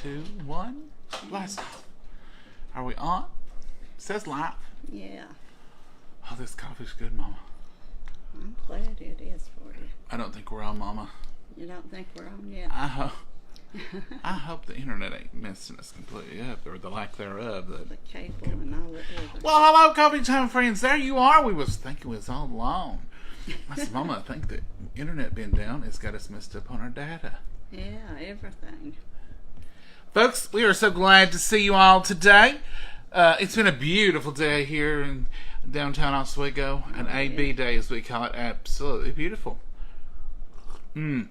2, 1. Blast off. Are we on? It says live. Yeah. Oh, this coffee's good, Mama. I'm glad it is for you. I don't think we're on, Mama. You don't think we're on yet? I hope the internet ain't messing us completely up, or the lack thereof. The cable and all the other. Well, hello, coffee time friends. There you are. We was thinking we was all alone. I said, Mama, I think the internet being down has got us messed up on our data. Yeah, everything. Folks, we are so glad to see you all today. It's been a beautiful day here in downtown Oswego. An AB day, as we call it. Absolutely beautiful. Time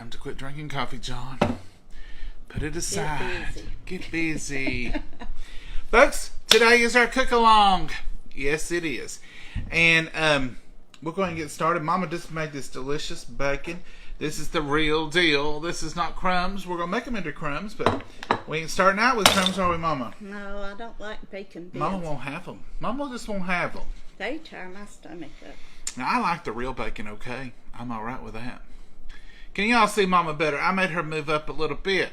to quit drinking coffee, John. Put it aside. Get busy. Folks, today is our cook-along. Yes, it is. And we're going to get started. Mama just made this delicious bacon. This is the real deal. This is not crumbs. We're going to make them into crumbs, but we ain't starting out with crumbs, are we, Mama? No, I don't like bacon bits. Mama won't have them. Mama just won't have them. They tear my stomach up. Now, I like the real bacon, okay? I'm all right with that. Can y'all see Mama better? I made her move up a little bit.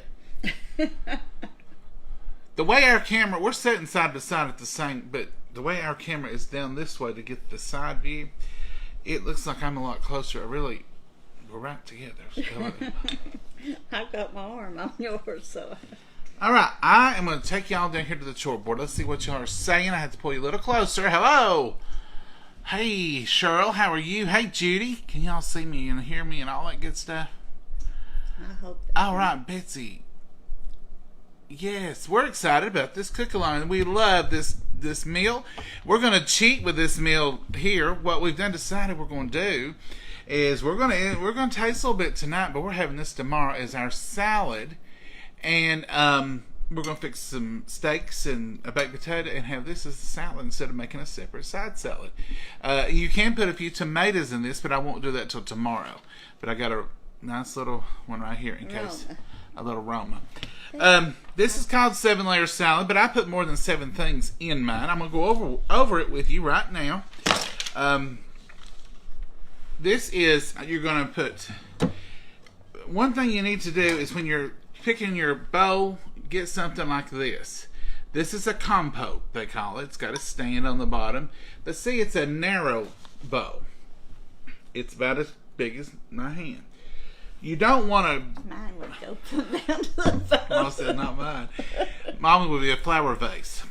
The way our camera, we're sitting side by side at the same, but the way our camera is down this way to get the side view, it looks like I'm a lot closer. We're right together. I've got my arm on yours, so. All right, I am going to take y'all down here to the chalkboard. Let's see what y'all are saying. I have to pull you a little closer. Hello. Hey, Cheryl, how are you? Hey, Judy. Can y'all see me and hear me and all that good stuff? I hope. All right, Betsy. Yes, we're excited about this cook-along. We love this meal. We're going to cheat with this meal here. What we've decided we're going to do is we're going to taste a little bit tonight, but we're having this tomorrow as our salad, and we're going to fix some steaks and a baked potato and have this as a salad instead of making a separate side salad. You can put a few tomatoes in this, but I won't do that till tomorrow. But I got a nice little one right here in case. A little Roma. This is called 7-layer salad, but I put more than 7 things in mine. I'm going to go over it with you right now. This is, you're going to put, one thing you need to do is when you're picking your bowl, get something like this. This is a compote, they call it. It's got a stand on the bottom. But see, it's a narrow bowl. It's about as big as my hand. You don't want to... Mine would go down to the bottom. Mama said not mine. Mama would be a flower vase.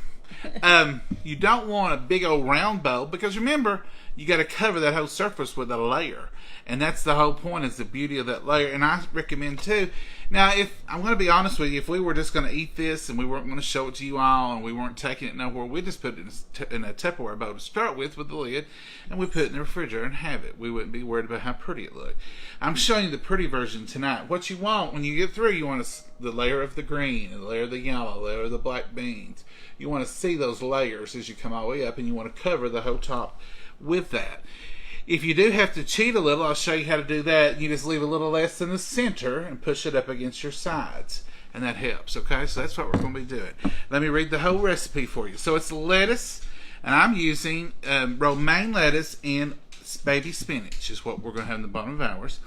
You don't want a big old round bowl because remember, you got to cover that whole surface with a layer. And that's the whole point, is the beauty of that layer. And I recommend too. Now, if I'm going to be honest with you, if we were just going to eat this and we weren't going to show it to you all and we weren't taking it nowhere, we just put it in a Tupperware bowl to start with the lid, and we put it in the refrigerator and have it. We wouldn't be worried about how pretty it looked. I'm showing you the pretty version tonight. What you want when you get through, you want the layer of the green, and the layer of the yellow, the layer of the black beans. You want to see those layers as you come all the way up, and you want to cover the whole top with that. If you do have to cheat a little, I'll show you how to do that. You just leave a little less in the center and push it up against your sides. And that helps, okay? So that's what we're going to be doing. Let me read the whole recipe for you. So it's lettuce, and I'm using romaine lettuce and baby spinach is what we're going to have in the bottom of ours.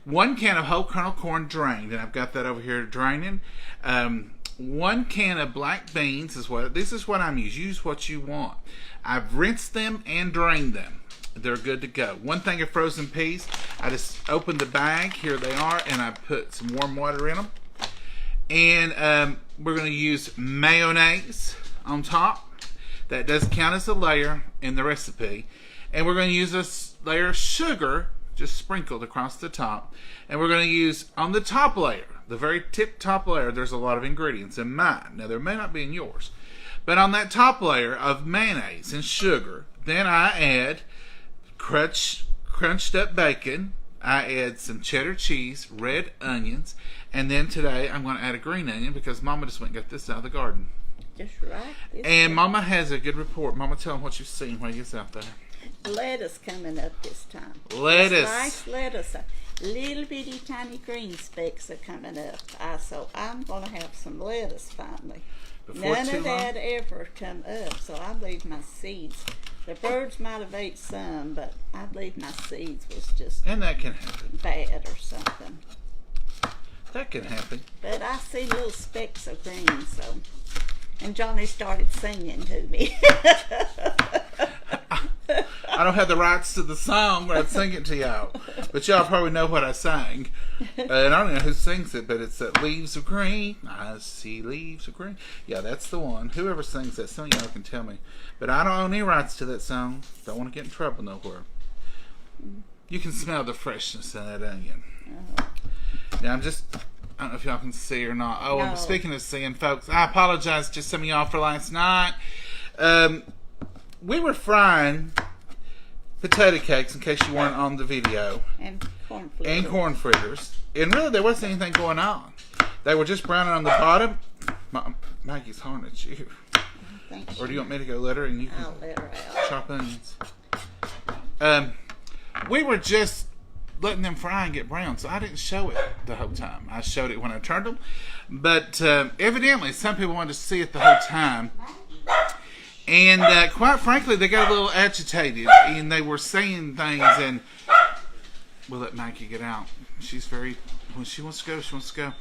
1 can of whole kernel corn drained, and I've got that over here draining. 1 can of black beans this is what I'm using. Use what you want. I've rinsed them and drained them. They're good to go. 1 thing of frozen peas. I just opened the bag. Here they are, and I put some warm water in them. And we're going to use mayonnaise on top. That does count as a layer in the recipe. And we're going to use this layer of sugar just sprinkled across the top. And we're going to use on the top layer, the very top layer, there's a lot of ingredients in mine. Now, there may not be in yours. But on that top layer of mayonnaise and sugar, then I add crunched up bacon. I add some cheddar cheese, red onions, and then today I'm going to add a green onion because Mama just went and got this out of the garden. Just right. And Mama has a good report. Mama, tell them what you've seen when he gets out there. Lettuce coming up this time. Lettuce. Sliced lettuce. Little bitty tiny green specks are coming up. So I'm going to have some lettuce finally. None of that ever come up, so I leave my seeds. The birds might have ate some, but I believe my seeds was just and that can happen. Bad or something. That can happen. But I see little specks of green, so. And Johnny started singing to me. I don't have the rights to the song, but I'd sing it to y'all. But y'all probably know what I sang. And I don't know who sings it, but it's that Leaves of Green. I see leaves of green. Yeah, that's the one. Whoever sings that, some of y'all can tell me. But I don't own any rights to that song. Don't want to get in trouble nowhere. You can smell the freshness in that onion. Now, I don't know if y'all can see or not. Oh, No. Speaking of seeing, folks, I apologize to some of y'all for last night. We were frying potato cakes, in case you weren't on the video, And corn fritters. and corn fritters. And really, there wasn't anything going on. They were just browning on the bottom. Maggie's horn at you. Or do you want me to go let her and you can I'll let her out. chop onions? We were just letting them fry and get brown, so I didn't show it the whole time. I showed it when I turned them. But evidently, some people wanted to see it the whole time. And quite frankly, they got a little agitated, and they were saying things, and we'll let Maggie get out. She's very, when she wants to go, she wants to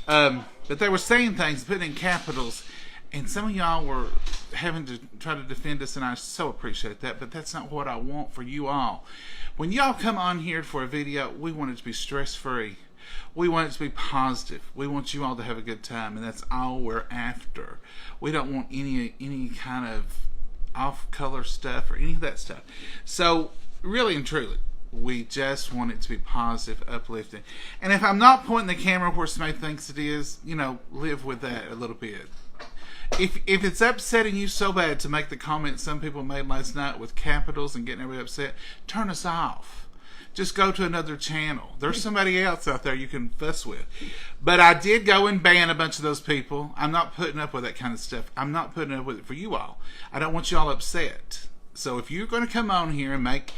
go. But they were saying things, putting in capitals, and some of y'all were having to try to defend us, and I so appreciate that, but that's not what I want for you all. When y'all come on here for a video, we want it to be stress-free. We want it to be positive. We want you all to have a good time, and that's all we're after. We don't want any kind of off-color stuff or any of that stuff. So, really and truly, we just want it to be positive, uplifting. And if I'm not pointing the camera where somebody thinks it is, live with that a little bit. If it's upsetting you so bad to make the comments some people made last night with capitals and getting everybody upset, turn us off. Just go to another channel. There's somebody else out there you can fuss with. But I did go and ban a bunch of those people. I'm not putting up with that kind of stuff. I'm not putting up with it for you all. I don't want you all upset. So if you're going to come on here and make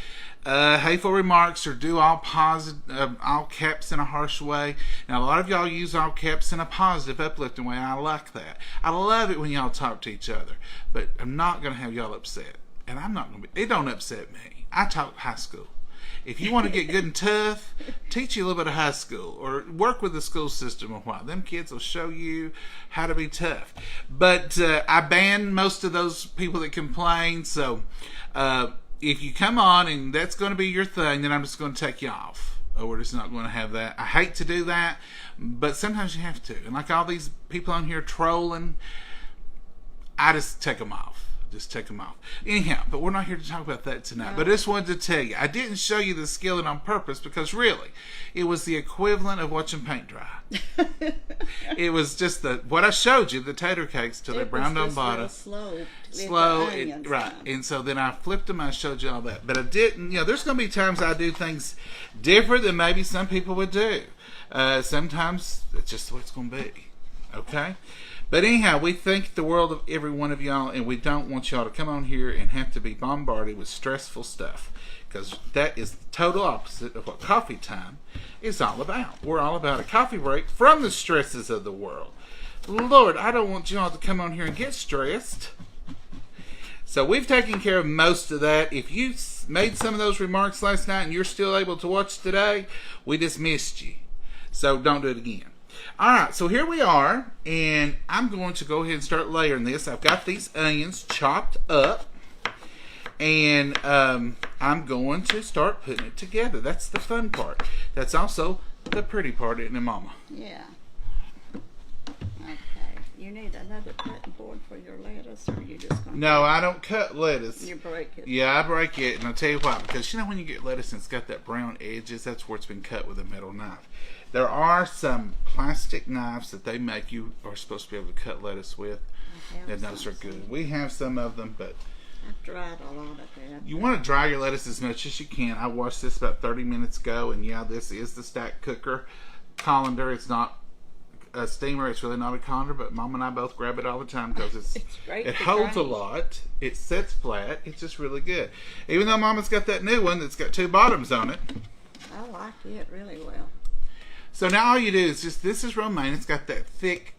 hateful remarks or do all caps in a harsh way. Now, a lot of y'all use all caps in a positive, uplifting way. I like that. I love it when y'all talk to each other. But I'm not going to have y'all upset. And I'm not going to be. It don't upset me. I taught high school. If you want to get good and tough, teach you a little bit of high school or work with the school system a while. Them kids will show you how to be tough. But I banned most of those people that complain. So if you come on and that's going to be your thing, then I'm just going to take you off. Or we're just not going to have that. I hate to do that, but sometimes you have to. And like all these people on here trolling, I just take them off. Just take them off. Anyhow, but we're not here to talk about that tonight. No. But I just wanted to tell you, I didn't show you the skillet on purpose because really, it was the equivalent of watching paint dry. It was just what I showed you, the tater cakes till they browned on bottom. Slow, right. And so then I flipped them. I showed you all that. But I didn't. There's going to be times I do things different than maybe some people would do. Sometimes it's just the way it's going to be. Okay. But anyhow, we think the world of every one of y'all, and we don't want y'all to come on here and have to be bombarded with stressful stuff, because that is the total opposite of what coffee time is all about. We're all about a coffee break from the stresses of the world. Lord, I don't want y'all to come on here and get stressed. So we've taken care of most of that. If you made some of those remarks last night and you're still able to watch today, we just missed you. So don't do it again. Alright, so here we are, and I'm going to go ahead and start layering this. I've got these onions chopped up, and I'm going to start putting it together. That's the fun part. That's also the pretty part, isn't it, Mama? Yeah. Okay. You need another cutting board for your lettuce, or you just going to... No, I don't cut lettuce. You break it. Yeah, I break it, and I'll tell you why. Because when you get lettuce and it's got that brown edges, that's where it's been cut with a metal knife. There are some plastic knives that they make you are supposed to be able to cut lettuce with, and those are good. We have some of them, but I've dried a lot of that. You want to dry your lettuce as much as you can. I washed this about 30 minutes ago, and yeah, this is the stack cooker colander. It's not a steamer. It's really not a colander, but Mom and I both grab it all the time because it holds a lot. It sets flat. It's just really good. Even though Mama's got that new one that's got 2 bottoms on it. I like it really well. So now all you do is this is romaine. It's got that thick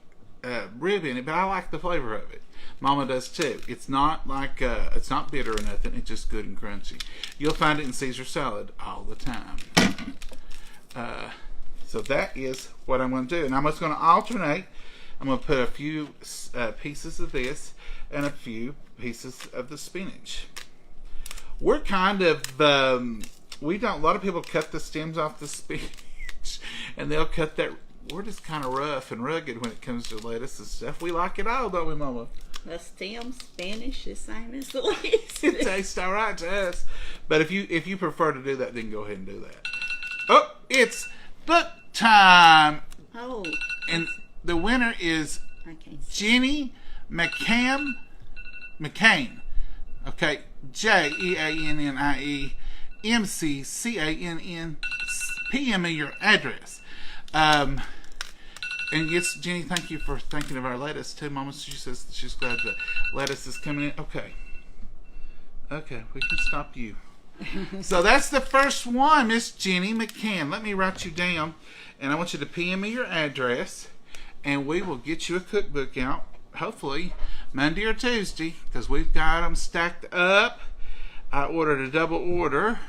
rib in it, but I like the flavor of it. Mama does too. It's not like it's not bitter or nothing. It's just good and crunchy. You'll find it in Caesar salad all the time. So So that is what I'm going to do. And I'm just going to alternate. I'm going to put a few pieces of this and a few pieces of the spinach. We're kind of, we don't, a lot of people cut the stems off the spinach and they'll cut that. We're just kind of rough and rugged when it comes to lettuce and stuff. We like it all, don't we, Mama? The stem spinach the same as the leaves. It tastes all right to us. But if you prefer to do that, then go ahead and do that. Oh, it's book time. Oh. And the winner is Jenny McCain. Okay, JEANNIE MCCANN. PM me your address. And yes, Jenny, thank you for thinking of our lettuce too. Mama, she says she's glad the lettuce is coming in. Okay, we can stop you. So that's the first one, Miss Jenny McCann. Let me write you down, and I want you to PM me your address, and we will get you a cookbook out, hopefully Monday or Tuesday, because we've got them stacked up. I ordered a double order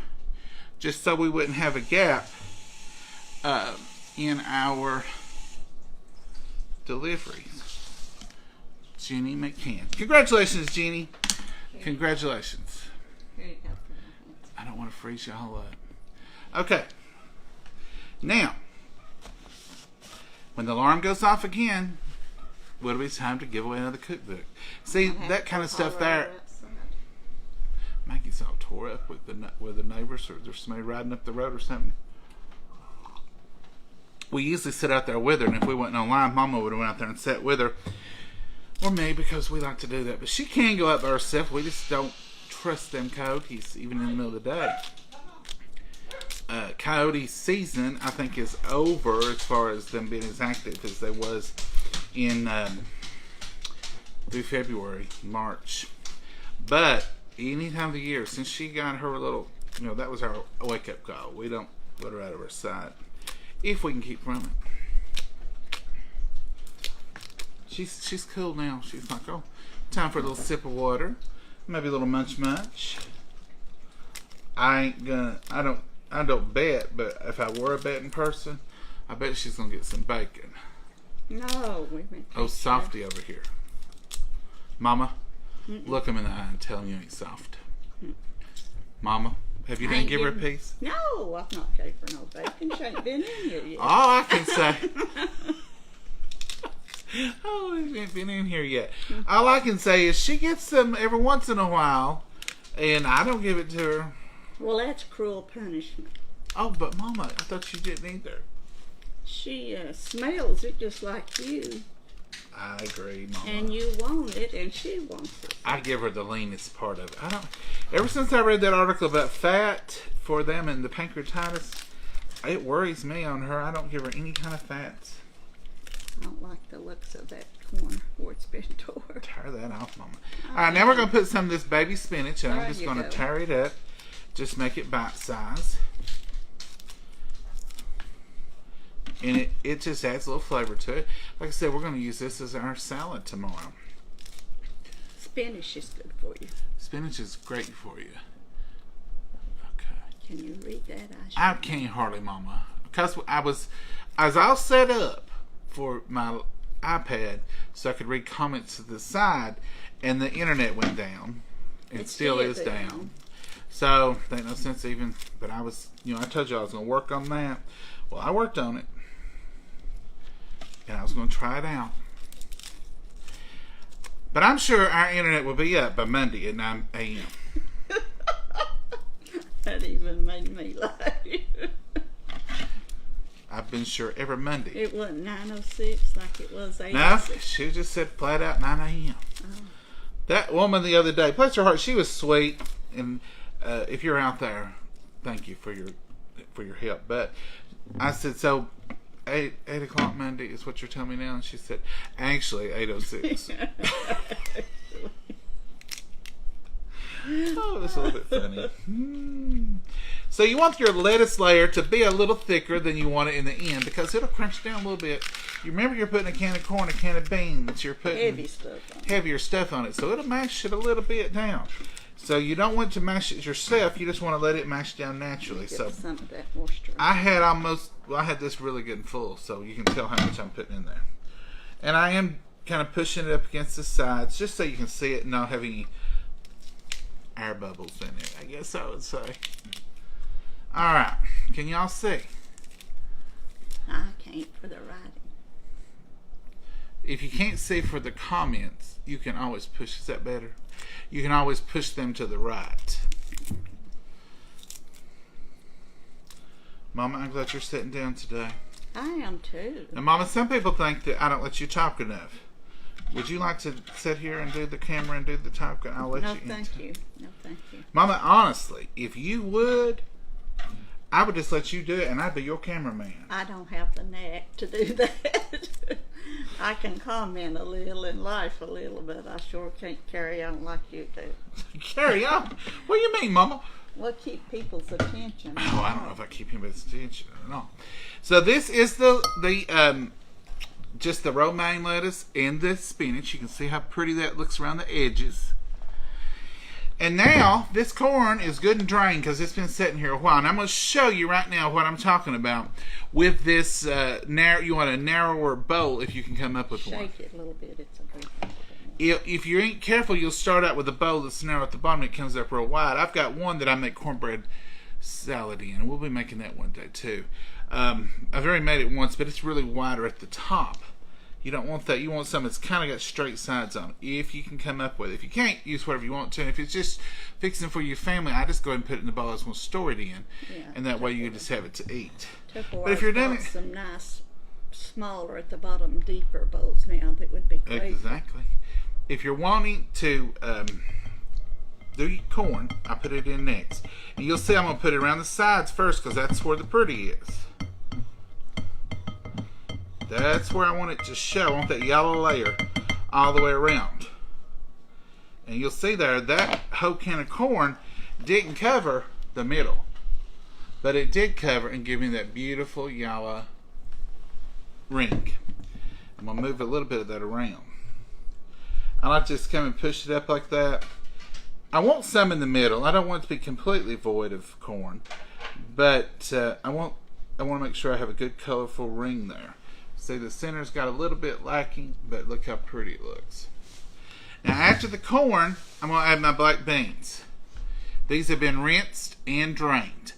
just so we wouldn't have a gap in our deliveries. Jenny McCann. Congratulations, Jenny. Congratulations. Here you go. I don't want to freeze y'all up. Okay. Now, when the alarm goes off again, it'll be time to give away another cookbook. See, that kind of stuff there. Maggie's all tore up with the neighbors, or there's somebody riding up the road or something. We usually sit out there with her, and if we wasn't online, Mama would have went out there and sat with her. Or me, because we like to do that. But she can go out there herself. We just don't trust them coyotes, even in the middle of the day. Coyote season, I think, is over as far as them being as active as they was in through February, March. But any time of the year, since she got her little, that was our wake-up call. We don't let her out of our sight if we can keep from it. She's cool now. She's like, oh, time for a little sip of water, maybe a little munch. I don't bet, but if I were a betting person, I bet she's gonna get some bacon. No, we meant. Oh, softy over here, Mama. Look him in the eye and tell him you ain't soft. Mama, have you didn't give her a piece? No, I've not gave her no bacon. She ain't been in here yet. All I can say. Oh, she ain't been in here yet. All I can say is she gets them every once in a while, and I don't give it to her. Well, that's cruel punishment. Oh, but Mama, I thought you didn't either. She smells it just like you. I agree, Mama. And you want it, and she wants it. I give her the leanest part of it. Ever since I read that article about fat for them and the pancreatitis, it worries me on her. I don't give her any kind of fats. I don't like the looks of that corn where it's been tore. Tear that off, Mama. All right, now we're going to put some of this baby spinach, and I'm just going to tear it up. Just make it bite size. And it just adds a little flavor to it. Like I said, we're going to use this as our salad tomorrow. Spinach is good for you. Spinach is great for you. Okay. Can you read that? I can't hardly, Mama. Because I was all set up for my iPad so I could read comments to the side, and the internet went down. It still is down. So, there ain't no sense even, but I was, I told you I was going to work on that. Well, I worked on it. And I was going to try it out. But I'm sure our internet will be up by Monday at 9 a.m. That even made me laugh. I've been sure every Monday. It wasn't 9:06 like it was 8:06. No, she just said flat out 9 a.m. Oh. That woman the other day, bless her heart, she was sweet. And if you're out there, thank you for your help. But I said, so 8 o'clock Monday is what you're telling me now? And she said, actually 8:06. Oh, that's a little bit funny. So you want your lettuce layer to be a little thicker than you want it in the end, because it'll crunch down a little bit. You remember you're putting a can of corn, a can of beans, you're putting heavier stuff on it, so it'll mash it a little bit down. So you don't want to mash it yourself, you just want to let it mash down naturally. Get so some of that moisture. I had almost Well, I had this really good and full, so you can tell how much I'm putting in there. And I am kind of pushing it up against the sides, just so you can see it and not have any air bubbles in it, I guess I would say. Alright, can y'all see? I can't for the writing. If you can't see for the comments, you can always push. Is that better? You can always push them to the right. Mama, I'm glad you're sitting down today. I am too. And Mama, some people think that I don't let you talk enough. Would you like to sit here and do the camera and do the talking? I'll let No, you. thank you. No, thank you. Mama, honestly, if you would, I would just let you do it and I'd be your cameraman. I don't have the knack to do that. I can comment a little and laugh a little, but I sure can't carry on like you do. Carry on? What do you mean, Mama? Well, keep people's attention. Oh, I don't know if I keep anybody's attention at all. So this is just the romaine lettuce and the spinach. You can see how pretty that looks around the edges. And now this corn is good and drained because it's been sitting here a while. And I'm going to show you right now what I'm talking about with this you want a narrower bowl if you can come up with one. Shake it a little bit. It's a good one. If you ain't careful, you'll start out with a bowl that's narrow at the bottom and it comes up real wide. I've got one that I make cornbread salad in, and we'll be making that one day too. I've already made it once, but it's really wider at the top. You don't want that. You want something that's kind of got straight sides on it, if you can come up with it. If you can't, use whatever you want to. And if it's just fixing for your family, I just go ahead and put it in the bowl. I just want to store it in, Yeah, and that way you just have it to eat. But if you're doing some nice, smaller at the bottom, deeper bowls now, that would be great. Exactly. If you're wanting to do corn, I put it in next. And you'll see I'm going to put it around the sides first because that's where the pretty is. That's where I want it to show. I want that yellow layer all the way around. And you'll see there, that whole can of corn didn't cover the middle. But it did cover and give me that beautiful yellow ring. I'm going to move a little bit of that around. I like to just come and push it up like that. I want some in the middle. I don't want it to be completely void of corn. But I want to make sure I have a good colorful ring there. See, the center's got a little bit lacking, but look how pretty it looks. Now after the corn, I'm going to add my black beans. These have been rinsed and drained.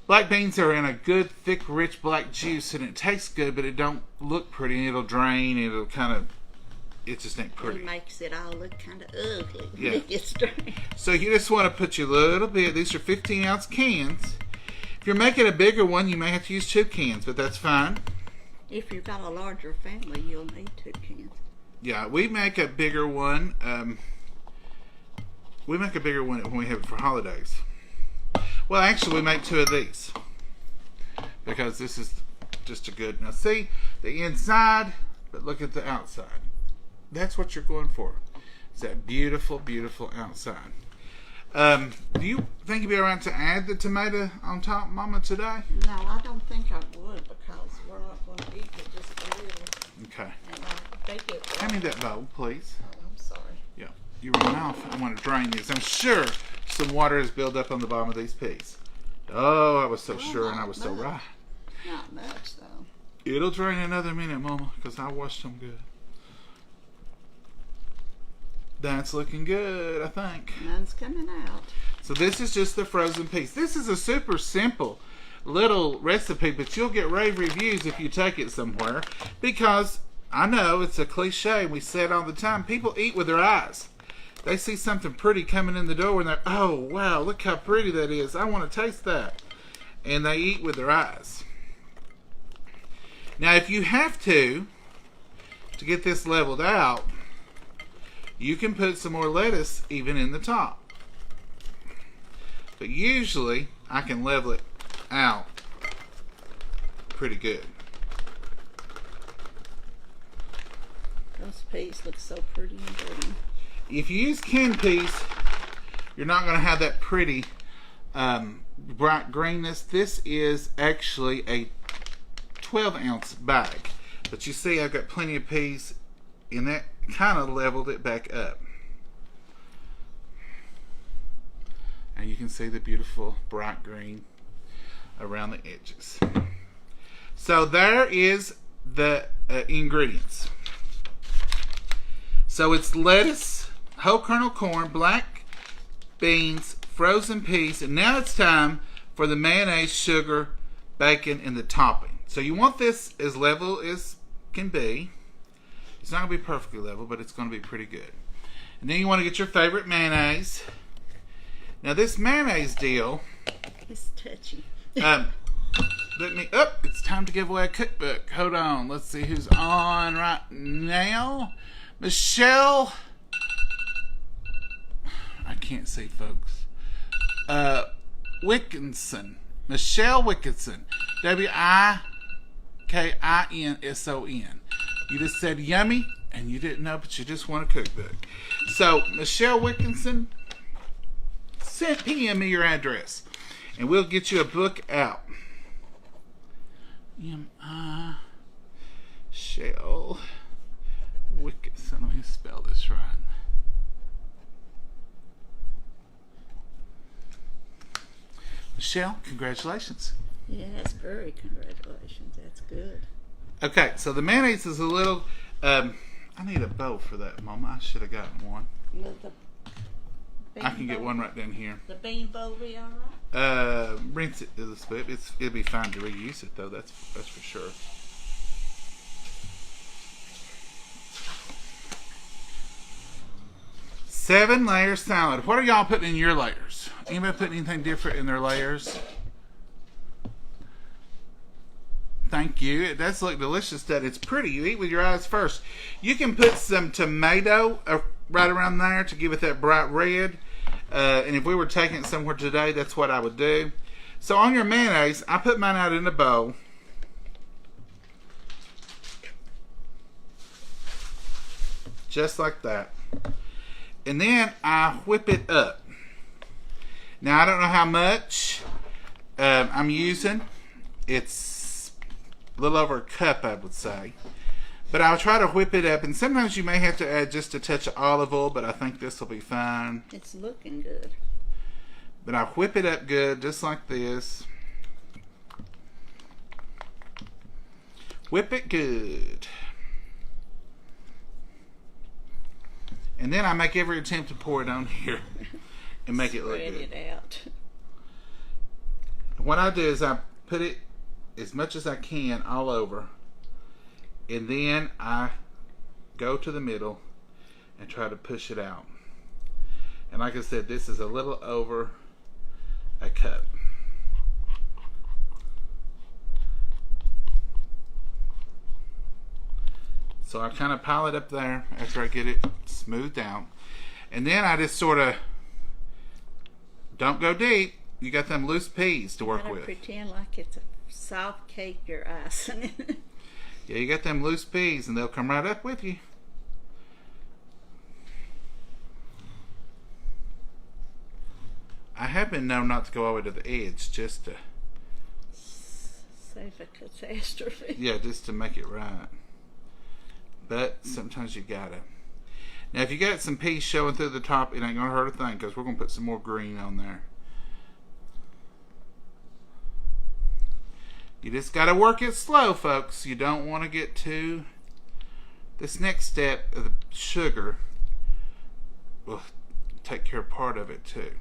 Black beans are in a good, thick, rich black juice, and it tastes good, but it don't look pretty, and it'll drain, and it'll kind of, it just ain't pretty. It makes it all look kind of ugly when Yeah. it gets drained. So you just want to put your little bit, these are 15-ounce cans. If you're making a bigger one, you may have to use 2 cans, but that's fine. If you've got a larger family, you'll need 2 cans. Yeah, we make a bigger one. We make a bigger one when we have it for holidays. Well, actually, we make 2 of these because this is just a good. Now, see the inside, but look at the outside. That's what you're going for. It's that beautiful, beautiful outside. Do you think you'd be alright to add the tomato on top, Mama, today? No, I don't think I would because we're not going to eat it just a little. Okay. And I bake it. Hand me that bowl, please. Oh, I'm sorry. Yeah. You run off. I want to drain these. I'm sure some water has built up on the bottom of these peas. Oh, I was so sure and I was so right. Not much, though. It'll drain in another minute, Mama, because I washed them good. That's looking good, I think. None's coming out. So this is just the frozen peas. This is a super simple little recipe, but you'll get rave reviews if you take it somewhere. Because I know it's a cliche, we say it all the time, people eat with their eyes. They see something pretty coming in the door and they're, oh wow, look how pretty that is. I want to taste that. And they eat with their eyes. Now if you have to get this leveled out, you can put some more lettuce even in the top. But usually I can level it out pretty good. Those peas look so pretty and green. If you use canned peas, you're not going to have that pretty bright greenness. This is actually a 12-ounce bag. But you see I've got plenty of peas, and that kind of leveled it back up. And you can see the beautiful bright green around the edges. So there is the ingredients. So it's lettuce, whole kernel corn, black beans, frozen peas, and now it's time for the mayonnaise, sugar, bacon, and the topping. So you want this as level as can be. It's not going to be perfectly level, but it's going to be pretty good. And then you want to get your favorite mayonnaise. Now this mayonnaise deal, It's touchy. it's time to give away a cookbook. Hold on, let's see who's on right now. Michelle. I can't see, folks. Wickinson. Michelle Wickinson. Wickinson. You just said yummy, and you didn't know, but you just want a cookbook. So, Michelle Wickinson, PM me your address, and we'll get you a book out. Michelle Wickinson. Let me spell this right. Michelle, congratulations. Yes, very congratulations. That's good. Okay, so the mayonnaise is a little. I need a bowl for that, Mama. I should have gotten one. Will the I can get bowl- one right down here. The bean bowl be all right? Rinse it a little bit. It'll be fine to reuse it though. That's for sure. Seven layer salad. What are y'all putting in your layers? Anybody putting anything different in their layers? Thank you. It does look delicious. That it's pretty. You eat with your eyes first. You can put some tomato right around there to give it that bright red. And if we were taking it somewhere today, that's what I would do. So on your mayonnaise, I put mine out in a bowl. Just like that. And then I whip it up. Now I don't know how much I'm using. It's a little over a cup, I would say. But I'll try to whip it up. And sometimes you may have to add just a touch of olive oil, but I think this will be fine. It's looking good. But I whip it up good, just like this. Whip it good. And then I make every attempt to pour it on here and make it look good. Spread it out. What I do is I put it as much as I can all over, and then I go to the middle and try to push it out. And like I said, this is a little over a cup. So I kind of pile it up there after I get it smoothed out. And then I just sort of don't go deep. You got them loose peas to work Gotta with. pretend like it's a soft cake you're icing. Yeah, you got them loose peas and they'll come right up with you. I have been known not to go all the way to the edge, just to, Save a catastrophe. yeah, just to make it right. But sometimes you gotta. Now, if you got some peas showing through the top, it ain't gonna hurt a thing because we're gonna put some more green on there. You just gotta work it slow, folks. You don't want to get to this next step of the sugar. Will take care of part of it too.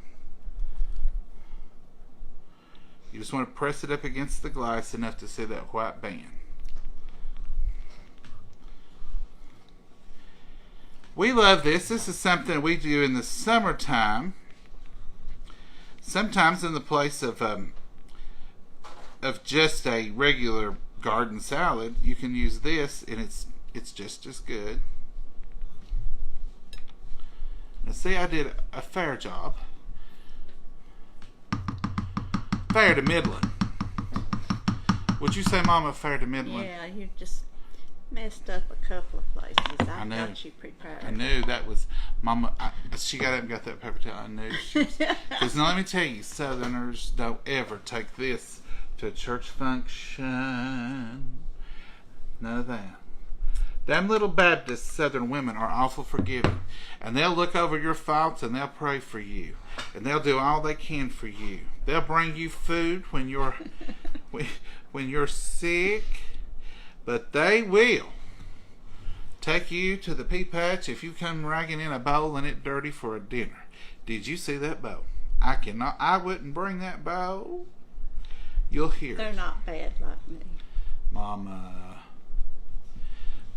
You just want to press it up against the glass enough to see that white band. We love this. This is something we do in the summertime. Sometimes in the place of just a regular garden salad, you can use this, and it's just as good. Now, see, I did a fair job. Fair to middling. Would you say, Mama, fair to middling? Yeah, you just messed up a couple of places. I know. thought you prepared. I knew that was Mama. She got up and got that paper towel. I knew she was. Because now let me tell you, Southerners don't ever take this to a church function. None of that. Them little Baptist Southern women are awful forgiving. And they'll look over your faults and they'll pray for you. And they'll do all they can for you. They'll bring you food when when you're sick, but they will take you to the pea patch if you come ragging in a bowl and it dirty for a dinner. Did you see that bowl? I wouldn't bring that bowl. You'll hear They're it. not bad like me. Mama,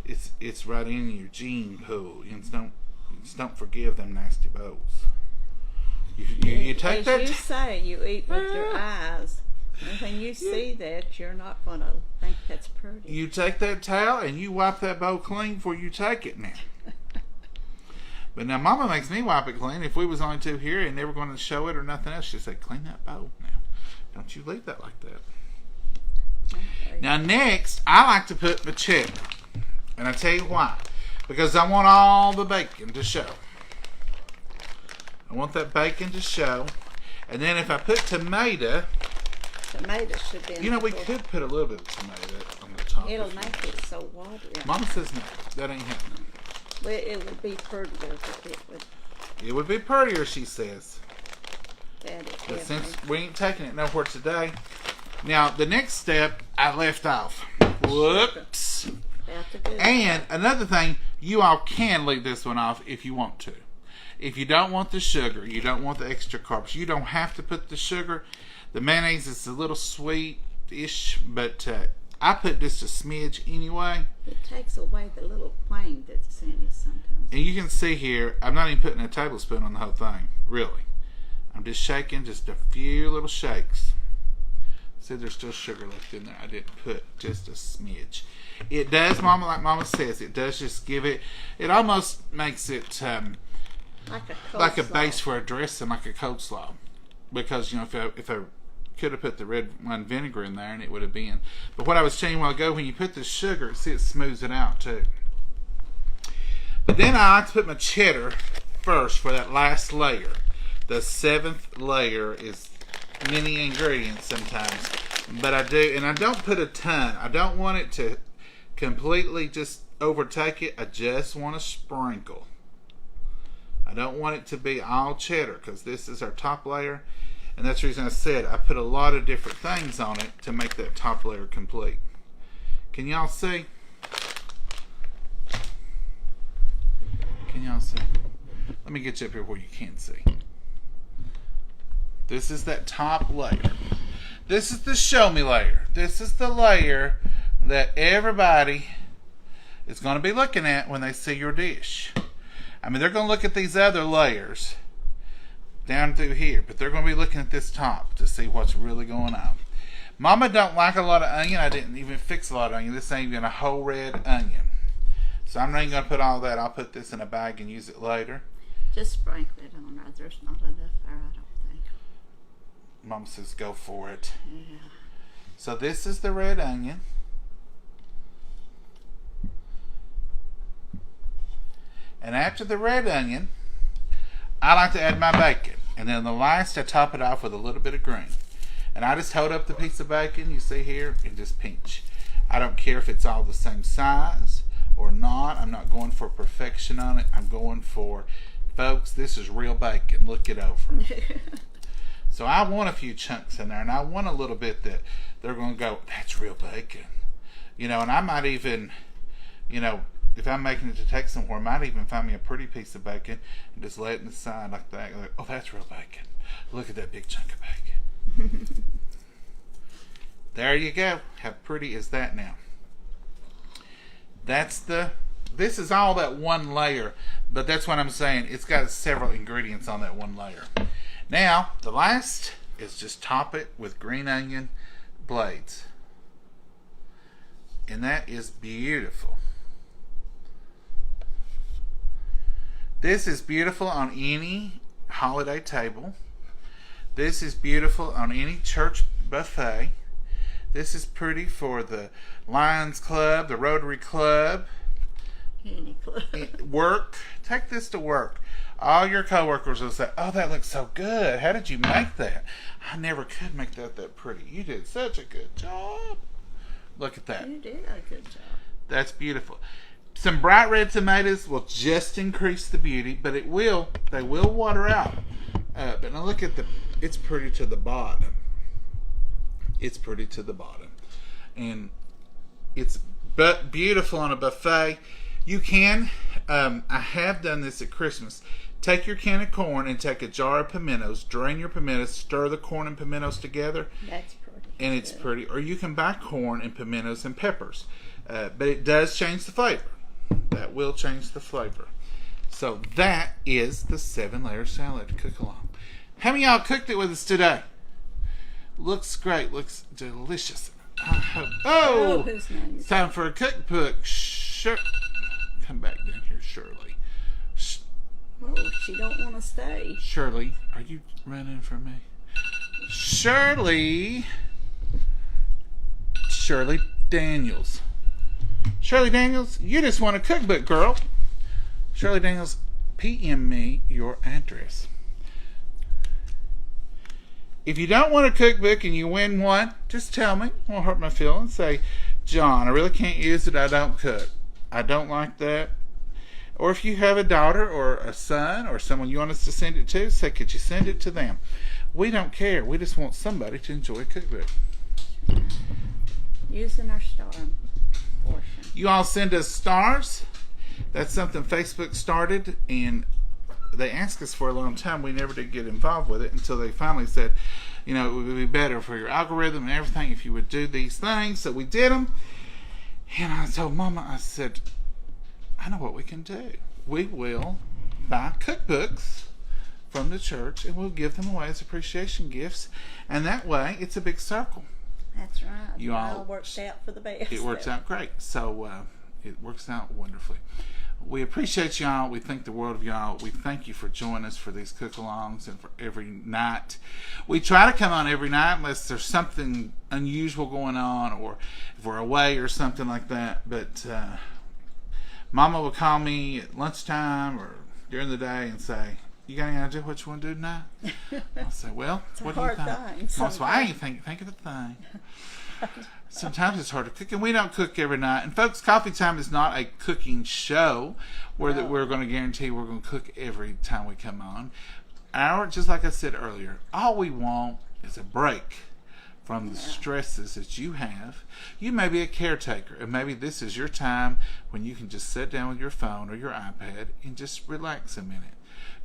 it's right in your gene pool. You just don't forgive them nasty bowls. You take As that. you say, you eat with your eyes. And when you see that, you're not going to think that's pretty. You take that towel and you wipe that bowl clean before you take it now. But now Mama makes me wipe it clean. If we was only two here and they were going to show it or nothing else, she'd say, clean that bowl now. Don't you leave that like that. Okay. Now next, I like to put the cheddar. And I tell you why. Because I want all the bacon to show. I want that bacon to show. And then if I put tomato, Should be in you know, the we bowl. could put a little bit of tomato on the top. It'll make it so watery. Mama says no. That ain't happening. Well, it would be prettier, but It would be prettier, she says. that is But definitely. since we ain't taking it nowhere today. Now, the next step I left off. Whoops. About to do it. And another thing, you all can leave this one off if you want to. If you don't want the sugar, you don't want the extra carbs, you don't have to put the sugar. The mayonnaise is a little sweet-ish, but I put just a smidge anyway. It takes away the little twang that's in it sometimes. And you can see here, I'm not even putting a tablespoon on the whole thing, really. I'm just shaking just a few little shakes. See, there's still sugar left in there. I didn't put just a smidge. It does, Mama, like Mama says, it does just give it, it almost makes it like a base for a dressing, like a coleslaw. Because, you know, if I could have put the red wine vinegar in there and it would have been. But what I was telling you a while ago, when you put the sugar, see, it smooths it out too. But then I like to put my cheddar first for that last layer. The 7th layer is many ingredients sometimes. But I do, and I don't put a ton. I don't want it to completely just overtake it. I just want to sprinkle. I don't want it to be all cheddar because this is our top layer. And that's the reason I said I put a lot of different things on it to make that top layer complete. Can y'all see? Can y'all see? Let me get you up here where you can see. This is that top layer. This is the show me layer. This is the layer that everybody is going to be looking at when they see your dish. I mean, they're going to look at these other layers down through here, but they're going to be looking at this top to see what's really going on. Mama don't like a lot of onion. I didn't even fix a lot of onion. This ain't even a whole red onion. So I'm not even going to put all that. I'll put this in a bag and use it later. Just sprinkle it on there. There's not enough there, I don't think. Mama says go for it. Yeah. So this is the red onion. And after the red onion, I like to add my bacon. And then the last, I top it off with a little bit of green. And I just hold up the piece of bacon you see here and just pinch. I don't care if it's all the same size or not. I'm not going for perfection on it. I'm going for, folks, this is real bacon. Look it over. So I want a few chunks in there, and I want a little bit that they're going to go, that's real bacon. You know, and I might even, you know, if I'm making it to take somewhere, I might even find me a pretty piece of bacon and just lay it in the side like that. Like, oh, that's real bacon. Look at that big chunk of bacon. There you go. How pretty is that now? This is all that one layer, but that's what I'm saying. It's got several ingredients on that one layer. Now, the last is just top it with green onion blades. And that is beautiful. This is beautiful on any holiday table. This is beautiful on any church buffet. This is pretty for the Lions Club, the Rotary Club. Any club. Work. Take this to work. All your coworkers will say, oh, that looks so good. How did you make that? I never could make that pretty. You did such a good job. Look at that. You did a good job. That's beautiful. Some bright red tomatoes will just increase the beauty, but they will water out. But now look at it's pretty to the bottom. it's pretty to the bottom. And it's beautiful on a buffet. You can, I have done this at Christmas. Take your can of corn and take a jar of pimentos, drain your pimentos, stir the corn and pimentos together. That's pretty. And it's pretty. Or you can buy corn and pimentos and peppers. But it does change the flavor. That will change the flavor. So that is the 7-layer salad to cook along. How many of y'all cooked it with us today? Looks great. Looks delicious. I hope. Oh! It's time for a cookbook. Sure. Come back down here, Shirley. Oh, she don't want to stay. Shirley, are you running for me? Shirley Daniels. Shirley Daniels, you just want a cookbook, girl. Shirley Daniels, PM me your address. If you don't want a cookbook and you win one, just tell me. It won't hurt my feelings. Say, John, I really can't use it. I don't cook. I don't like that. Or if you have a daughter or a son or someone you want us to send it to, say, could you send it to them? We don't care. We just want somebody to enjoy a cookbook. Using our star portion. You all send us stars. That's something Facebook started, and they asked us for a long time. We never did get involved with it until they finally said, you know, it would be better for your algorithm and everything if you would do these things. So we did them. And I told Mama, I said, I know what we can do. We will buy cookbooks from the church and we'll give them away as appreciation gifts. And that way, it's a big circle. That's right. You all works out for the best. It works out great. So it works out wonderfully. We appreciate y'all. We think the world of y'all. We thank you for joining us for these cook-alongs and for every night. We try to come on every night unless there's something unusual going on or if we're away or something like that. But Mama will call me at lunchtime or during the day and say, you got any idea what you want to do tonight? I'll say, well, what do you think? Mama says, well, I ain't think of a thing. Sometimes it's hard to cook, and we don't cook every night. And folks, Coffee Time is not a cooking show where that we're going to guarantee we're going to cook every time we come on. Just like I said earlier, all we want is a break from the stresses that you have. You may be a caretaker, and maybe this is your time when you can just sit down with your phone or your iPad and just relax a minute.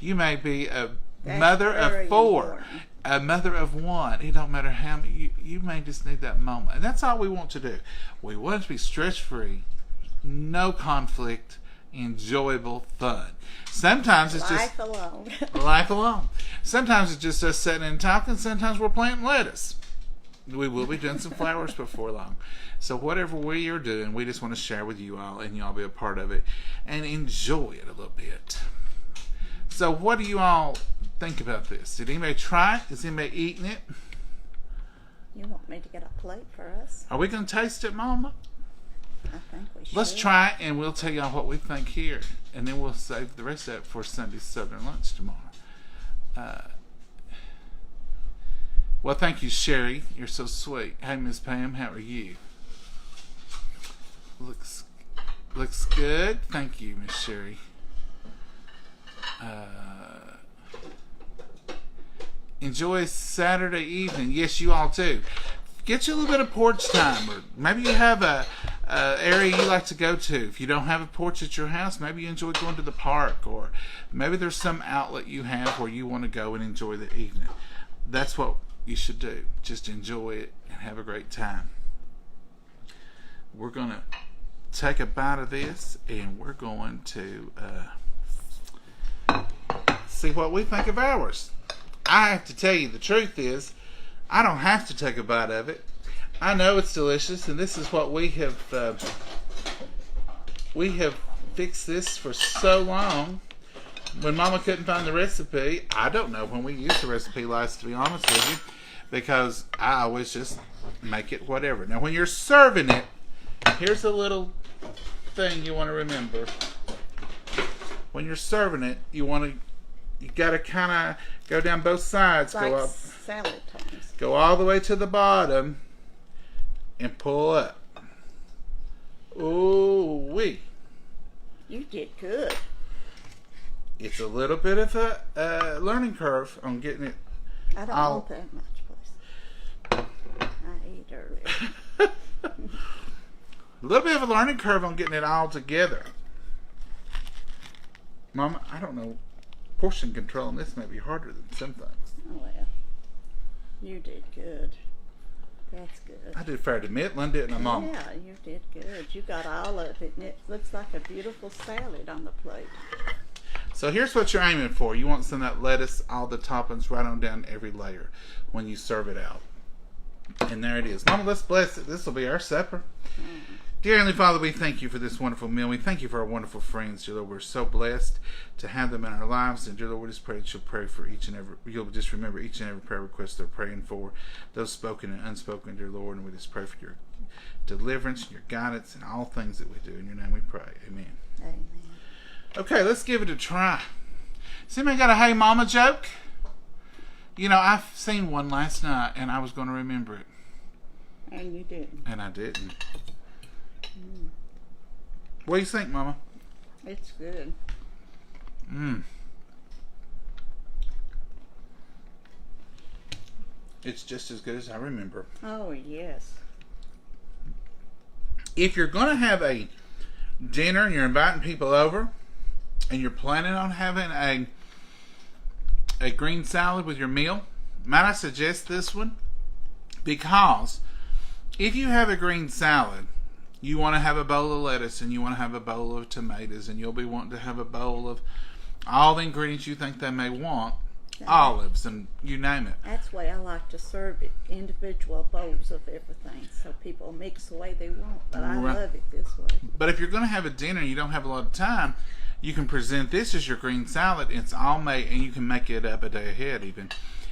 You may be a mother of 4, a mother of 1. It don't matter how many. You may just need that moment. And that's all we want to do. We want it to be stress-free, no conflict, enjoyable fun. Sometimes it's life alone. Life alone. Sometimes it's just us sitting and talking. Sometimes we're planting lettuce. We will be doing some flowers before long. So whatever we are doing, we just want to share with you all, and y'all be a part of it and enjoy it a little bit. So what do you all think about this? Did anybody try it? Is anybody eating it? You want me to get a plate for us? Are we going to taste it, Mama? I think we should. Let's try it, and we'll tell y'all what we think here. And then we'll save the rest of it for Sunday's Southern Lunch tomorrow. Well, thank you, Sherry. You're so sweet. Hey, Miss Pam, how are you? Looks good. Thank you, Miss Sherry. Enjoy Saturday evening. Yes, you all too. Get you a little bit of porch time, or maybe you have a area you like to go to. If you don't have a porch at your house, maybe you enjoy going to the park, or maybe there's some outlet you have where you want to go and enjoy the evening. That's what you should do. Just enjoy it and have a great time. We're going to take a bite of this, and we're going to see what we think of ours. I have to tell you, the truth is, I don't have to take a bite of it. I know it's delicious, and this is what we have fixed this for so long. When Mama couldn't find the recipe, I don't know when we used the recipe last, to be honest with you, because I always just make it whatever. Now, when you're serving it, here's a little thing you want to remember. When you're serving it, you got to kind of go down both sides. Like go up, salad tones. Go all the way to the bottom and pull up. Ooh wee! You did good. It's a little bit of a learning curve on getting it. I don't want that much, please. I earlier. A little bit of a learning curve on getting it all together. Mama, I don't know. Portion control on this may be harder than some things. Oh, well. You did good. That's good. I did fair to Midland, didn't I, Mama? Yeah, you did good. You got all of it, and it looks like a beautiful salad on the plate. So here's what you're aiming for. You want some of that lettuce, all the toppings right on down every layer when you serve it out. And there it is. Mama, let's bless it. This will be our supper. Dear Heavenly Father, we thank you for this wonderful meal. We thank you for our wonderful friends, dear Lord. We're so blessed to have them in our lives. And dear Lord, we just pray that you'll pray for each and every, you'll just remember each and every prayer request they're praying for, those spoken and unspoken, dear Lord. And we just pray for your deliverance, your guidance, and all things that we do. In your name we pray. Amen. Amen. Okay, let's give it a try. Has anybody got a Hey Mama joke? You know, I've seen one last night, and I was going to remember it. And you didn't. And I didn't. What do you think, Mama? It's good. It's just as good as I remember. Oh, yes. If you're going to have a dinner and you're inviting people over and you're planning on having a green salad with your meal, might I suggest this one? Because if you have a green salad, you want to have a bowl of lettuce and you want to have a bowl of tomatoes and you'll be wanting to have a bowl of all the ingredients you think they may want, olives and you name it. That's the way I like to serve it, individual bowls of everything, so people mix the way they want, but I Right. love it this way. But if you're going to have a dinner and you don't have a lot of time, you can present this as your green salad. It's all made, and you can make it up a day ahead even,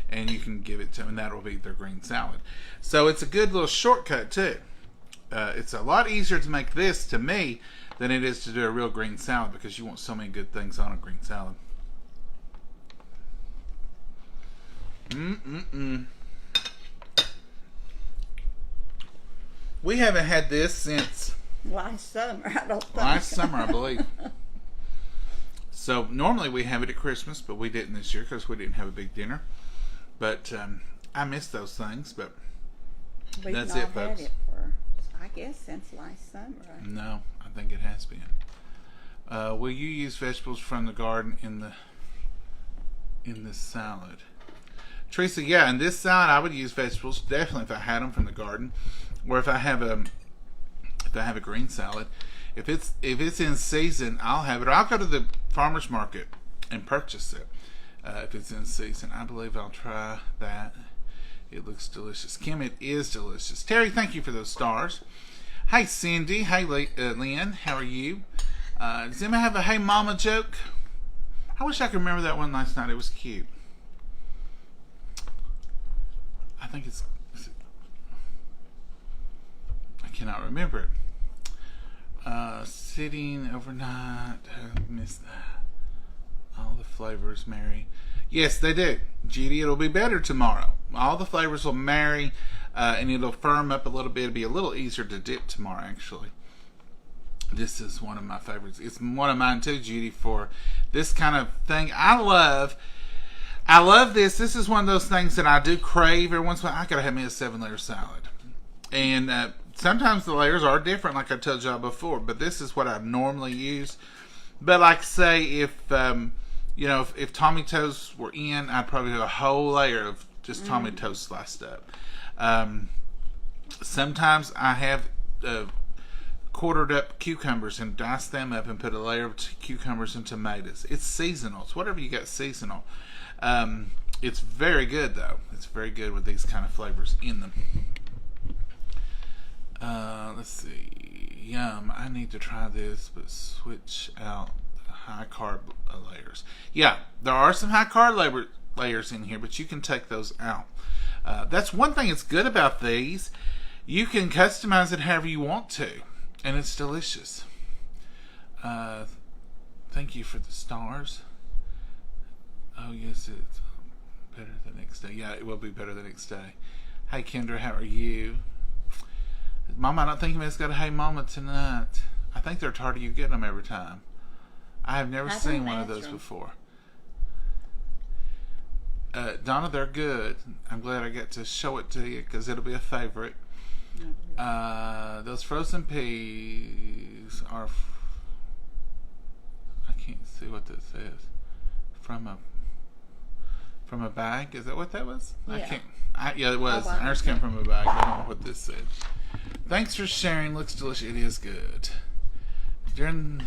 and you can give it to them, and that will be their green salad. So it's a good little shortcut too. It's a lot easier to make this, to me, than it is to do a real green salad because you want so many good things on a green salad. We haven't had this since Last summer, I don't think. last summer, I believe. So normally we have it at Christmas, but we didn't this year because we didn't have a big dinner. But I miss those things, but We've that's not it, folks. had it for, I guess, since last summer. No, I think it has been. Will you use vegetables from the garden in this salad? Teresa, yeah, in this salad I would use vegetables definitely if I had them from the garden, or if I have a green salad. If it's in season, I'll have it. Or I'll go to the farmer's market and purchase it if it's in season. I believe I'll try that. It looks delicious. Kim, it is delicious. Terry, thank you for those stars. Hey, Cindy. Hey, Lynn. How are you? Does anybody have a Hey Mama joke? I wish I could remember that one last night. It was cute. I think it's... I cannot remember it. Sitting overnight. I missed that. All the flavors marry. Yes, they do. Judy, it'll be better tomorrow. All the flavors will marry, and it'll firm up a little bit. It'll be a little easier to dip tomorrow, actually. This is one of my favorites. It's one of mine too, Judy, for this kind of thing. I love this. This is one of those things that I do crave every once in a while. I gotta have me a 7-layer salad. And sometimes the layers are different, like I told y'all before, but this is what I normally use. But like say if if Tommy toast were in, I'd probably do a whole layer of just Tommy toast sliced up. Sometimes I have quartered up cucumbers and dice them up and put a layer of cucumbers and tomatoes. It's seasonal. It's whatever you got seasonal. It's very good though. It's very good with these kind of flavors in them. Let's see. Yum. I need to try this, but switch out the high carb layers. Yeah, there are some high carb layers in here, but you can take those out. That's one thing that's good about these. You can customize it however you want to, and it's delicious. Thank you for the stars. Oh, yes, it's better the next day. Yeah, it will be better the next day. Hey, Kendra, how are you? Mama, I don't think anybody's got a Hey Mama tonight. I think they're tired of you getting them every time. I have never seen one of those before. Donna, they're good. I'm glad I got to show it to you because it'll be a favorite. Those frozen peas are. I can't see what that says. From a bag. Is that what that was? Yeah. I can't. Yeah, it was. Oh, wow. Ours came from a bag. I don't know what this said. Thanks for sharing. Looks delicious. It is good. During.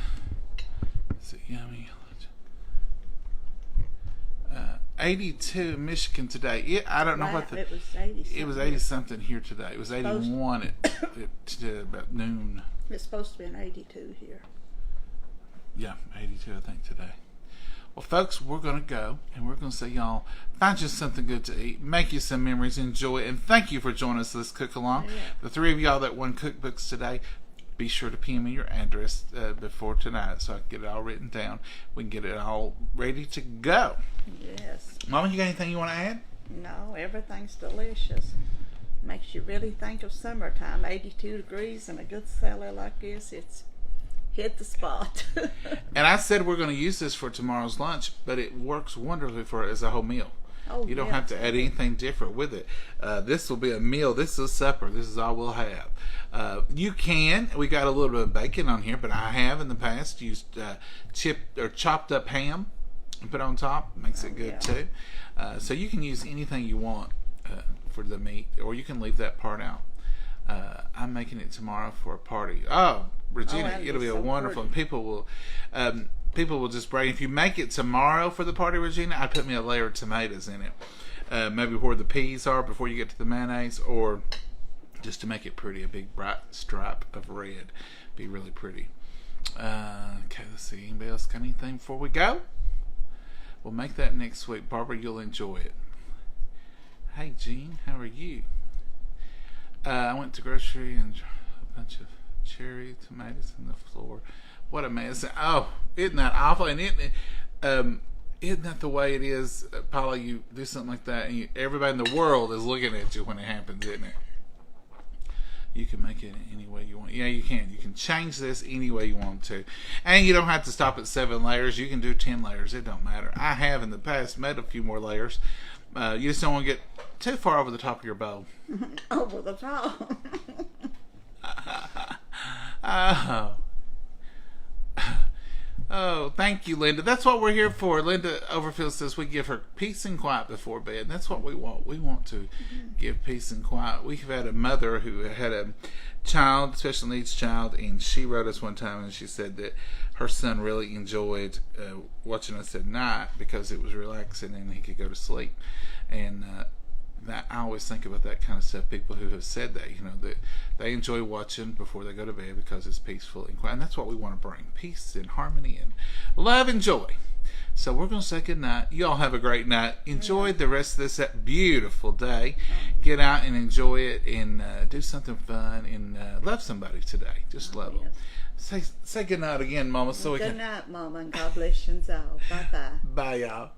Is it yummy? 82 in Michigan today. I don't know what it was 80. It was 80 something here today. It was 81 at about noon. It's supposed to be an 82 here. Yeah, 82 I think today. Well, folks, we're going to go, and we're going to say, y'all, find you something good to eat, make you some memories, enjoy it, and thank you for joining us this cook along. Yeah. The three of y'all that won cookbooks today, be sure to PM me your address before tonight so I can get it all written down. We can get it all ready to go. Yes. Mama, you got anything you want to add? No, everything's delicious. Makes you really think of summertime. 82 degrees and a good salad like this, it's hit the spot. And I said we're going to use this for tomorrow's lunch, but it works wonderfully for as a whole meal. Oh, You don't yeah. have to add anything different with it. This will be a meal. This is supper. This is all we'll have. We got a little bit of bacon on here, but I have in the past used chipped or chopped up ham and put on top. Makes it good too. So you can use anything you want for the meat, or you can leave that part out. I'm making it tomorrow for a party. Oh, Regina, that'd it'll be be a so wonderful. pretty. And people will just brag. If you make it tomorrow for the party, Regina, I'd put me a layer of tomatoes in it. Maybe where the peas are before you get to the mayonnaise, or just to make it pretty, a big bright stripe of red. Be really pretty. Okay, let's see. Anybody else got anything before we go? We'll make that next week. Barbara, you'll enjoy it. Hey, Jean, how are you? I went to grocery and a bunch of cherry tomatoes on the floor. What a mess. Oh, isn't that awful? And isn't that the way it is, Paula? You do something like that, and everybody in the world is looking at you when it happens, isn't it? You can make it any way you want. Yeah, you can. You can change this any way you want to. And you don't have to stop at 7 layers. You can do 10 layers. It don't matter. I have in the past made a few more layers. You just don't want to get too far over the top of your bowl. Over the top. Oh. Oh, thank you, Linda. That's what we're here for. Linda Overfield says we give her peace and quiet before bed. That's what we want. We want to give peace and quiet. We've had a mother who had a child, special needs child, and she wrote us one time and she said that her son really enjoyed watching us at night because it was relaxing and he could go to sleep. And that I always think about that kind of stuff. People who have said that, that they enjoy watching before they go to bed because it's peaceful and quiet. And that's what we want to bring: peace and harmony and love and joy. So we're going to say good night. You all have a great night. Enjoy the rest of this beautiful day. Get out and enjoy it, and do something fun, and love somebody today. Just love them. Say good night again, Mama. Good night, Mama, and God bless you all. Bye-bye. Bye, y'all.